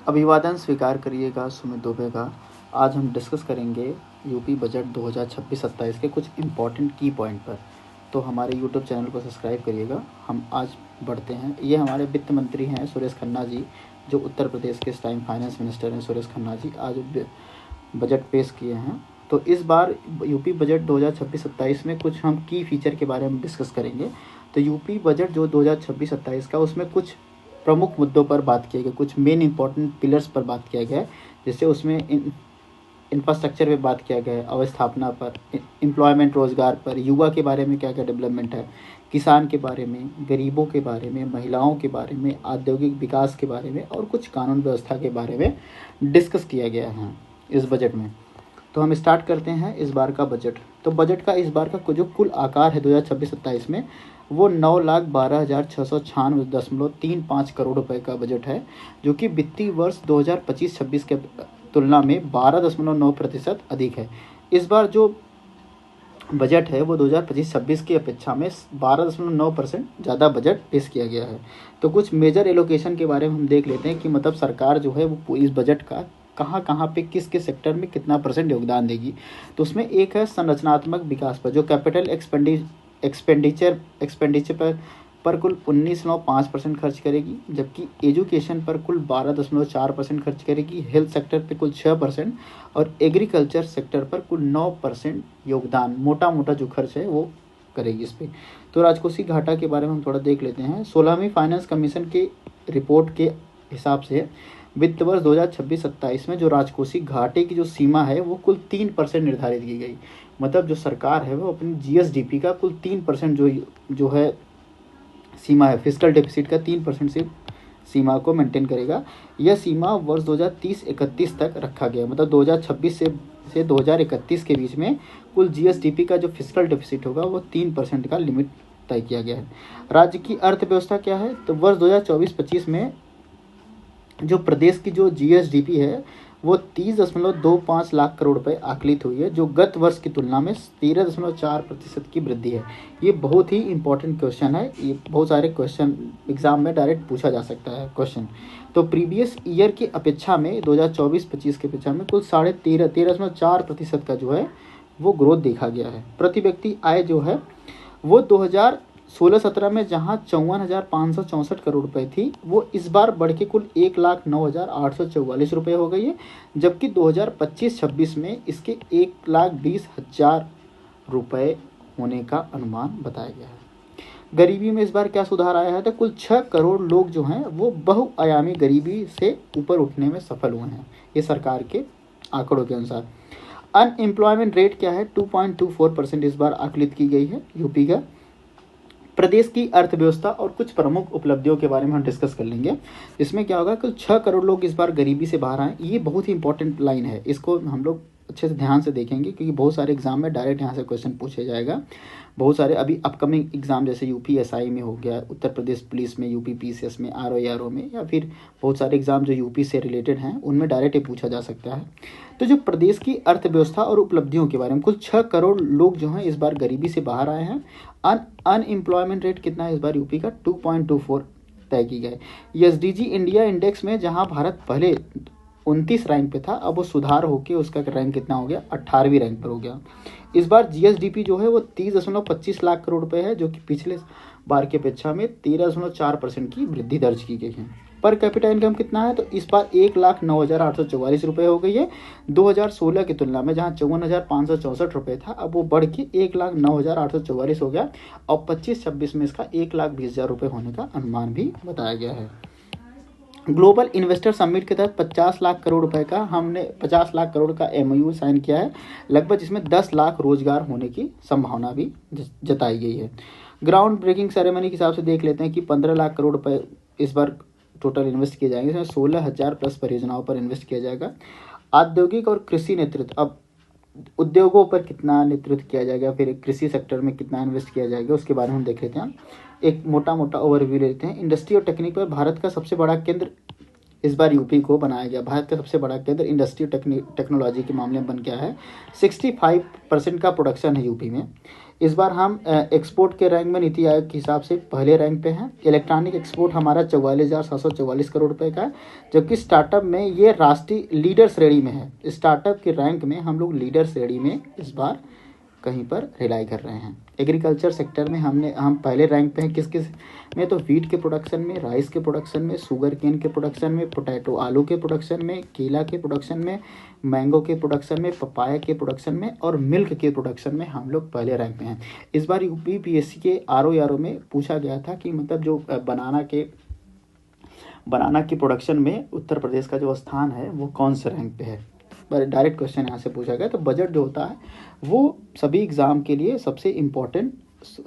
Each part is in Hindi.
अभिवादन स्वीकार करिएगा सुमित दुबे का। आज हम डिस्कस करेंगे यूपी बजट 2026-27 के कुछ इम्पॉर्टेंट की पॉइंट पर। तो हमारे यूट्यूब चैनल को सब्सक्राइब करिएगा। हम आज बढ़ते हैं। ये हमारे वित्त मंत्री हैं सुरेश खन्ना जी, जो उत्तर प्रदेश के इस टाइम फाइनेंस मिनिस्टर हैं। सुरेश खन्ना जी आज बजट पेश किए हैं। तो इस बार यूपी बजट 2026-27 में कुछ हम की फीचर के बारे में डिस्कस करेंगे। तो यूपी बजट जो 2026-27 का, उसमें कुछ प्रमुख मुद्दों पर बात किया गया, कुछ मेन इंपॉर्टेंट पिलर्स पर बात किया गया है। जैसे उसमें इंफ्रास्ट्रक्चर पे बात किया गया है, अवस्थापना पर, एम्प्लॉयमेंट रोजगार पर, युवा के बारे में क्या क्या डेवलपमेंट है, किसान के बारे में, गरीबों के बारे में, महिलाओं के बारे में, औद्योगिक विकास के बारे में और कुछ कानून व्यवस्था के बारे में डिस्कस किया गया है इस बजट में। तो हम स्टार्ट करते हैं इस बार का बजट। तो बजट का इस बार का जो कुल आकार है 2026-27 में, वो 9,12,696.35 करोड़ रुपए का बजट है, जो कि वित्तीय वर्ष 2025-26 के तुलना में 12.9% अधिक है। इस बार जो बजट है वो 2025-26 की अपेक्षा में 12.9% ज़्यादा बजट पेश किया गया है। तो कुछ मेजर एलोकेशन के बारे में हम देख लेते हैं कि मतलब सरकार जो है वो इस बजट का कहाँ कहाँ पे किस किस सेक्टर में कितना परसेंट योगदान देगी। तो उसमें एक है संरचनात्मक विकास पर, जो कैपिटल एक्सपेंडिचर पर कुल 19.5% खर्च करेगी, जबकि एजुकेशन पर कुल 12.4% खर्च करेगी, हेल्थ सेक्टर पर कुल 6% और एग्रीकल्चर सेक्टर पर कुल 9% योगदान, मोटा मोटा जो खर्च है वो करेगी इस पर। तो राजकोषीय घाटा के बारे में हम थोड़ा देख लेते हैं। 16वीं फाइनेंस कमीशन के रिपोर्ट के हिसाब से वित्त वर्ष 2026-27 में जो राजकोषीय घाटे की जो सीमा है वो कुल 3% निर्धारित की गई। मतलब जो सरकार है वो अपनी जीएसडीपी का कुल 3% जो है सीमा है, फिस्कल डेफिसिट का 3% से सीमा को मेंटेन करेगा। यह सीमा वर्ष 2030-31 तक रखा गया। मतलब 2026 से 2031 के बीच में कुल जीएसडीपी का जो फिस्कल डेफिसिट होगा वो 3% का लिमिट तय किया गया है। राज्य की अर्थव्यवस्था क्या है, तो वर्ष 2024-25 में जो प्रदेश की जो जीएसडीपी है वो 30.25 लाख करोड़ रुपए आकलित हुई है, जो गत वर्ष की तुलना में 13.4% की वृद्धि है। ये बहुत ही इंपॉर्टेंट क्वेश्चन है। ये बहुत सारे क्वेश्चन एग्जाम में डायरेक्ट पूछा जा सकता है क्वेश्चन। तो प्रीवियस ईयर की अपेक्षा में 2024-25 की अपेक्षा में कुल 13.4% का जो है वो ग्रोथ देखा गया है। प्रति व्यक्ति आय जो है वो 2016-17 में जहां 54,564 करोड़ रुपए थी, वो इस बार बढ़ के कुल 1,09,844 रुपये हो गई है, जबकि 2025-26 में इसके 1,20,000 रुपये होने का अनुमान बताया गया है। गरीबी में इस बार क्या सुधार आया है, तो कुल 6 करोड़ लोग जो हैं वो बहुआयामी गरीबी से ऊपर उठने में सफल हुए हैं, ये सरकार के आंकड़ों के अनुसार। अनएम्प्लॉयमेंट रेट क्या है, 2.24% इस बार आकलित की गई है यूपी का। प्रदेश की अर्थव्यवस्था और कुछ प्रमुख उपलब्धियों के बारे में हम डिस्कस कर लेंगे। इसमें क्या होगा, कुल 6 करोड़ लोग इस बार गरीबी से बाहर आए। ये बहुत ही इंपॉर्टेंट लाइन है, इसको हम लोग अच्छे से ध्यान से देखेंगे, क्योंकि बहुत सारे एग्जाम में डायरेक्ट यहाँ से क्वेश्चन पूछे जाएगा। बहुत सारे अभी अपकमिंग एग्जाम जैसे यूपी एसआई में हो गया, उत्तर प्रदेश पुलिस में, यूपी पीसीएस में, आरओ में, या फिर बहुत सारे एग्जाम जो यूपी से रिलेटेड हैं उनमें डायरेक्ट ही पूछा जा सकता है। तो जो प्रदेश की अर्थव्यवस्था और उपलब्धियों के बारे में, कुल 6 करोड़ लोग जो हैं इस बार गरीबी से बाहर आए हैं। अनएम्प्लॉयमेंट रेट कितना है इस बार यूपी का, 2.24 तय की गई। एसडीजी इंडिया इंडेक्स में जहां भारत पहले 29 रैंक पे था, अब वो सुधार होकर उसका रैंक कितना हो गया, 18वीं रैंक पर हो गया। इस बार जीएसडीपी जो है वो 30.25 लाख करोड़ रुपए है, जो कि पिछले बार की अपेक्षा में 13.4% की वृद्धि दर्ज की गई है। पर कैपिटा इनकम कितना है, तो इस बार 1,09,844 रुपये हो गई है 2016 की तुलना में, जहां 54,564 रुपये था, अब वो बढ़ के 1,09,844 हो गया और 25-26 में इसका 1,20,000 रुपये होने का अनुमान भी बताया गया है। ग्लोबल इन्वेस्टर समिट के तहत 50 लाख करोड़ रुपए का हमने 50 लाख करोड़ का एमओयू साइन किया है लगभग, जिसमें 10 लाख रोजगार होने की संभावना भी जताई गई है। ग्राउंड ब्रेकिंग सेरेमनी के हिसाब से देख लेते हैं कि 15 लाख करोड़ रुपए इस बार टोटल इन्वेस्ट किए जाएंगे, इसमें 16,000 प्लस परियोजनाओं पर इन्वेस्ट किया जाएगा। औद्योगिक और कृषि नेतृत्व, अब उद्योगों पर कितना नेतृत्व किया जाएगा, फिर कृषि सेक्टर में कितना इन्वेस्ट किया जाएगा, उसके बारे में हम देख लेते हैं। एक मोटा मोटा ओवरव्यू लेते हैं। इंडस्ट्री और टेक्निक पर भारत का सबसे बड़ा केंद्र इस बार यूपी को बनाया गया। भारत का सबसे बड़ा केंद्र इंडस्ट्री टेक्नोलॉजी के मामले में बन गया है। 65% का प्रोडक्शन है यूपी में। इस बार हम एक्सपोर्ट के रैंक में नीति आयोग के हिसाब से पहले रैंक पे हैं। इलेक्ट्रॉनिक एक्सपोर्ट हमारा 44,744 करोड़ रुपए का है, जबकि स्टार्टअप में ये राष्ट्रीय लीडर श्रेणी में है। स्टार्टअप के रैंक में हम लोग लीडर श्रेणी में इस बार कहीं पर रिलाई कर रहे हैं। एग्रीकल्चर सेक्टर में हम पहले रैंक पे हैं। किस किस में? तो वीट के प्रोडक्शन में, राइस के प्रोडक्शन में, शुगर केन के प्रोडक्शन में, पोटैटो आलू के प्रोडक्शन में, केला के प्रोडक्शन में, मैंगो के प्रोडक्शन में, पपाया के प्रोडक्शन में और मिल्क के प्रोडक्शन में हम लोग पहले रैंक पे हैं। इस बार यूपीपीएससी के आरओ में पूछा गया था कि मतलब जो बनाना के प्रोडक्शन में उत्तर प्रदेश का जो स्थान है वो कौन से रैंक पे है। डायरेक्ट क्वेश्चन यहाँ से पूछा गया। तो बजट जो होता है वो सभी एग्ज़ाम के लिए सबसे इम्पोर्टेंट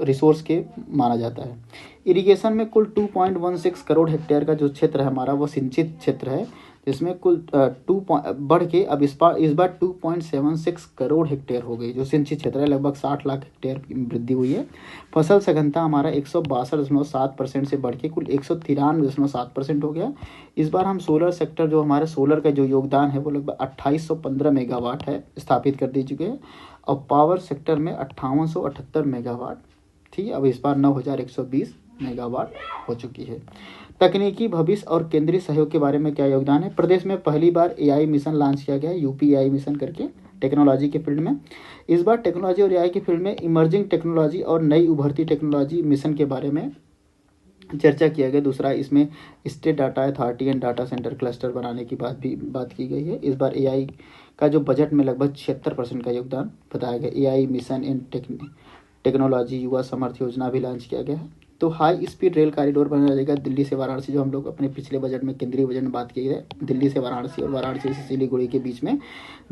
रिसोर्स के माना जाता है। इरिगेशन में कुल 2.16 करोड़ हेक्टेयर का जो क्षेत्र है हमारा वो सिंचित क्षेत्र है, जिसमें कुल बढ़ के अब इस बार 2.76 करोड़ हेक्टेयर हो गई जो सिंचित क्षेत्र है। लगभग 60 लाख हेक्टेयर की वृद्धि हुई है। फसल सघनता हमारा 162.7% से बढ़ के कुल 193.7% हो गया। इस बार हम सोलर सेक्टर जो हमारे सोलर का जो योगदान है वो लगभग 2815 मेगावाट है, स्थापित कर दे चुके हैं। और पावर सेक्टर में 5878 मेगावाट थी, अब इस बार 9120 मेगावाट हो चुकी है। तकनीकी भविष्य और केंद्रीय सहयोग के बारे में क्या योगदान है? प्रदेश में पहली बार एआई मिशन लॉन्च किया गया है, यूपी एआई मिशन करके, टेक्नोलॉजी के फील्ड में। इस बार टेक्नोलॉजी और एआई के फील्ड में इमर्जिंग टेक्नोलॉजी और नई उभरती टेक्नोलॉजी मिशन के बारे में चर्चा किया गया। दूसरा, इसमें state data authority and data centre cluster बनाने की बात की गई है। इस बार एआई का जो बजट में लगभग 76% का योगदान बताया गया। एआई मिशन इन टेक्नोलॉजी युवा समर्थ योजना भी लॉन्च किया गया है। तो हाई स्पीड रेल कॉरिडोर बनाया जाएगा दिल्ली से वाराणसी, जो हम लोग अपने पिछले बजट में केंद्रीय बजट में बात की है। दिल्ली से वाराणसी और वाराणसी से सिलीगुड़ी के बीच में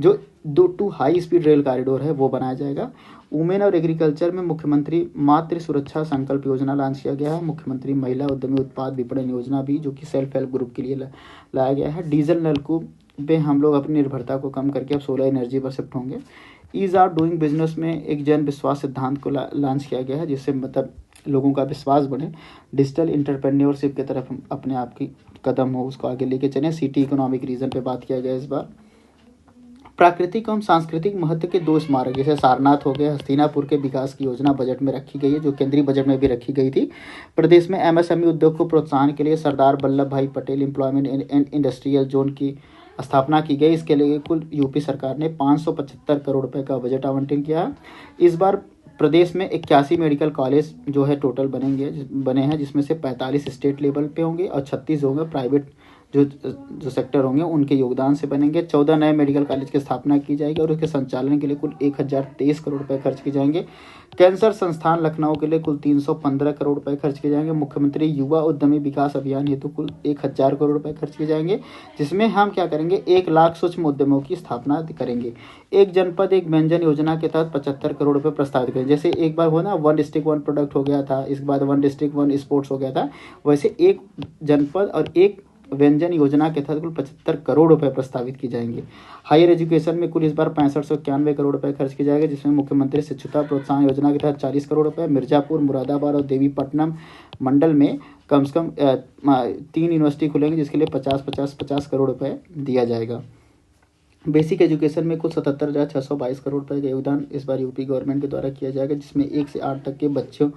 जो two high speed rail corridor है वो बनाया जाएगा। वुमेन और एग्रीकल्चर में मुख्यमंत्री मातृ सुरक्षा संकल्प योजना लॉन्च किया गया है। मुख्यमंत्री महिला उद्यमी उत्पाद विपणन योजना भी, जो कि सेल्फ हेल्प ग्रुप के लिए लाया गया है। डीजल नलकूप पे हम लोग अपनी निर्भरता को कम करके अब सोलर एनर्जी पर शिफ्ट होंगे। ईज ऑफ डूइंग बिजनेस में एक जन विश्वास सिद्धांत को लॉन्च किया गया है, जिससे मतलब लोगों का विश्वास बढ़े। डिजिटल इंटरप्रेन्योरशिप की तरफ हम अपने आप की कदम हो उसको आगे लेके चलें। सिटी इकोनॉमिक रीजन पे बात किया गया इस बार। प्राकृतिक एवं सांस्कृतिक महत्व के 2 स्मारक जैसे सारनाथ हो गए, हस्तिनापुर के विकास की योजना बजट में रखी गई है, जो केंद्रीय बजट में भी रखी गई थी। प्रदेश में एमएसएमई उद्योग को प्रोत्साहन के लिए सरदार वल्लभ भाई Patel employment and industrial zone की स्थापना की गई। इसके लिए कुल यूपी सरकार ने 575 करोड़ रुपए का बजट आवंटन किया है। इस बार प्रदेश में 81 मेडिकल कॉलेज जो है टोटल बने हैं, जिसमें से 45 स्टेट लेवल पे होंगे और 36 होंगे प्राइवेट जो सेक्टर होंगे उनके योगदान से बनेंगे। 14 नए मेडिकल कॉलेज की स्थापना की जाएगी और उसके संचालन के लिए कुल 1023 करोड़ रुपए खर्च किए जाएंगे। कैंसर संस्थान लखनऊ के लिए कुल 315 करोड़ रुपए खर्च किए जाएंगे। मुख्यमंत्री युवा उद्यमी विकास अभियान हेतु कुल 1000 करोड़ रुपए खर्च किए जाएंगे, जिसमें हम क्या करेंगे 1 लाख सूक्ष्म उद्यमों की स्थापना करेंगे। एक जनपद एक व्यंजन योजना के तहत 75 करोड़ रुपए प्रस्तावित करेंगे। जैसे एक बार हो ना 1 डिस्ट्रिक्ट 1 प्रोडक्ट हो गया था, इसके बाद 1 डिस्ट्रिक्ट 1 स्पोर्ट्स हो गया था, वैसे एक जनपद और एक व्यंजन योजना के तहत कुल 75 करोड़ रुपए प्रस्तावित की जाएंगे। हायर एजुकेशन में कुल इस बार 6591 करोड़ रुपए खर्च किए जाएंगे, जिसमें मुख्यमंत्री शिक्षुता प्रोत्साहन योजना के तहत 40 करोड़ रुपए। मिर्जापुर, मुरादाबाद और देवीपट्टनम मंडल में कम से कम 3 यूनिवर्सिटी खुलेंगे, जिसके लिए 50 करोड़ रुपए दिया जाएगा। बेसिक एजुकेशन में कुल 77,622 करोड़ रुपए का योगदान इस बार यूपी गवर्नमेंट के द्वारा किया जाएगा, जिसमें 1 से 8 तक के बच्चों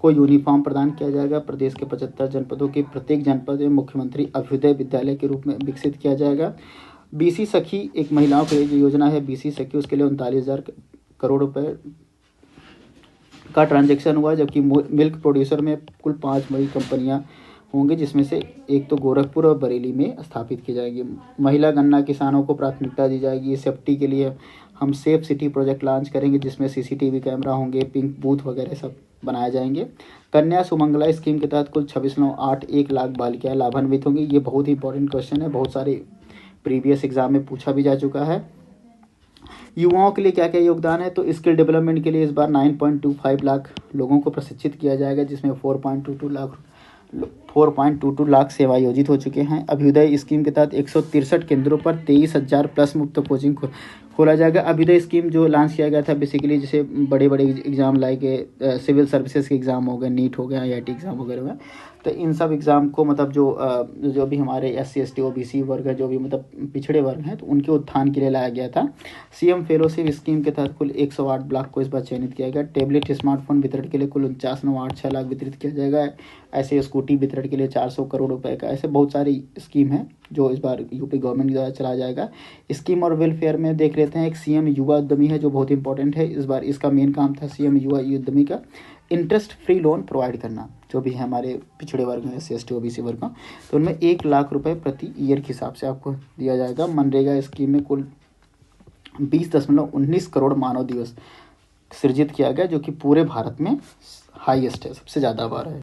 को यूनिफॉर्म प्रदान किया जाएगा। प्रदेश के 75 जनपदों के प्रत्येक जनपद में मुख्यमंत्री अभ्युदय विद्यालय के रूप में विकसित किया जाएगा। बीसी सखी एक महिलाओं के लिए जो योजना है बीसी सखी, उसके लिए 39,000 करोड़ रुपए का ट्रांजैक्शन हुआ, जबकि मिल्क प्रोड्यूसर में कुल 5 बड़ी कंपनियां होंगे, जिसमें से एक तो गोरखपुर और बरेली में स्थापित की जाएगी। महिला गन्ना किसानों को प्राथमिकता दी जाएगी। सेफ्टी के लिए हम सेफ सिटी प्रोजेक्ट लॉन्च करेंगे, जिसमें सीसीटीवी कैमरा होंगे, पिंक बूथ वगैरह सब बनाए जाएंगे। कन्या सुमंगला स्कीम के तहत कुल 26,981 लाख बालिकाएं लाभान्वित होंगी। ये बहुत ही इंपॉर्टेंट क्वेश्चन है, बहुत सारे प्रीवियस एग्जाम में पूछा भी जा चुका है। युवाओं के लिए क्या क्या योगदान है? तो स्किल डेवलपमेंट के लिए इस बार 9.25 लाख लोगों को प्रशिक्षित किया जाएगा, जिसमें 4.22 लाख सेवा आयोजित हो चुके हैं। अभ्युदय स्कीम के तहत 163 केंद्रों पर 23,000 प्लस मुफ्त कोचिंग खोला जाएगा। अभी तो स्कीम जो लॉन्च किया गया था बेसिकली जैसे बड़े बड़े एग्ज़ाम लाइक सिविल सर्विसेज के एग्ज़ाम हो गए, नीट हो गया, IIT एग्ज़ाम वगैरह हो गया, तो इन सब एग्ज़ाम को मतलब जो भी हमारे SC ST OBC वर्ग है, जो भी मतलब पिछड़े वर्ग हैं, तो उनके उत्थान के लिए लाया गया था। CM फेलोशिप स्कीम के तहत कुल 108 ब्लॉक को इस बार चयनित किया गया। टेबलेट स्मार्टफोन वितरण के लिए कुल 49,986 लाख वितरित किया जाएगा। ऐसे स्कूटी वितरण के लिए 400 करोड़ रुपए का, ऐसे बहुत सारी स्कीम है जो इस बार यूपी गवर्नमेंट द्वारा चलाया जाएगा। स्कीम और वेलफेयर में देख लेते हैं, एक CM युवा उद्यमी है जो बहुत इंपॉर्टेंट है। इस बार इसका मेन काम था CM युवा उद्यमी का इंटरेस्ट फ्री लोन प्रोवाइड करना, जो भी है हमारे पिछड़े वर्ग में SC ST OBC वर्ग का, तो उनमें 1 लाख रुपए प्रति ईयर के हिसाब से आपको दिया जाएगा। मनरेगा स्कीम में कुल 20.19 करोड़ मानव दिवस सृजित किया गया, जो कि पूरे भारत में हाईएस्ट है, सबसे ज़्यादा बार है।